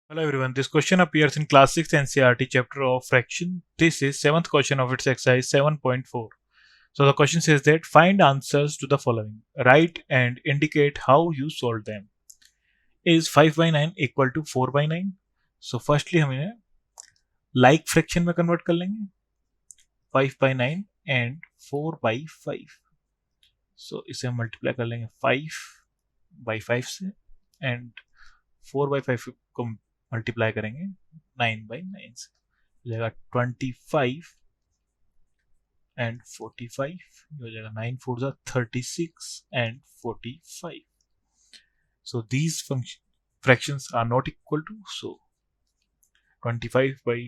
Hello everyone, this question appears in Class 6 NCERT chapter of fraction. This is 7th question of its exercise 7.4. So the question says that find answers to the following. Write and indicate how you solve them. Is 5 by 9 equal to 4 by 9? So firstly हम इन्हें like fraction में convert कर लेंगे 5 by 9 and 4 by 5. So इसे हम multiply कर लेंगे 5 by 5 से and 4 by 5 को मल्टीप्लाई करेंगे 9 by 9 से हो जाएगा 25 and 45 हो जाएगा 9 4 जा 36 and 45. So these fractions are not equal to, so 25 by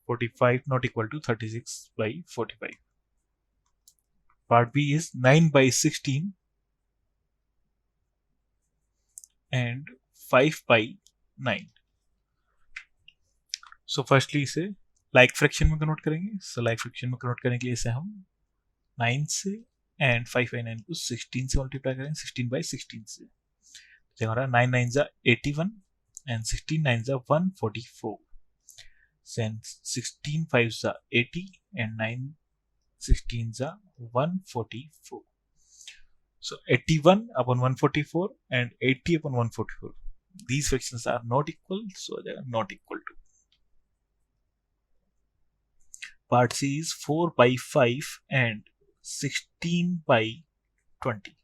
45 not equal to 36 by 45. Part B is 9 by 16 and 5 by 9. So firstly इसे लाइक फ्रैक्शन में कन्वर्ट करेंगे. सो लाइक फ्रैक्शन में कन्वर्ट करने के लिए इसे हम 9 से एंड 5 बाई 9 को 16 से मल्टीप्लाई करेंगे 16 बाई 16 से. तो हमारा 9 9 जा 81 एंड 16 9 जा 144. Then 16 5 जा 80 and 9 16 जा 144. So 81 upon 144 and 80 upon 144. These fractions are not equal, so they are not equal to. Part C is 4 by 5 and 16 by 20.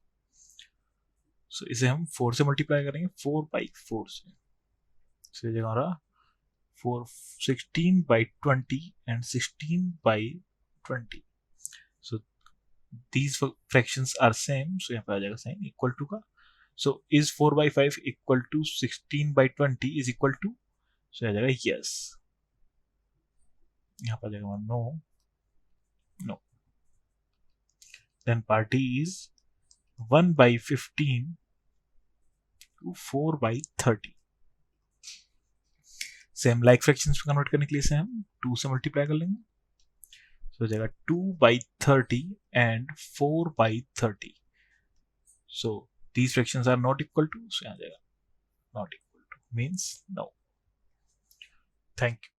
So इसे हम 4 से मल्टीप्लाई करेंगे 4 by 4 से. So ये हमारा 16 by 20 and 16 by 20. So these fractions are same. So यहाँ पे आ जाएगा साइन इक्वल टू का. So is 4 by 5 equal to 16 by 20 is equal to? So आ जाएगा yes. यहाँ पर आ जाएगा no. Then part D is 1 by 15 to 4 by 30. Same like fractions में convert करने के लिए इसे हम 2 से मल्टीप्लाई कर लेंगे. सो हो जाएगा 2 by 30 and 4 by 30. So these fractions are not equal to, so यहाँ जाएगा not equal to means no. Thank you.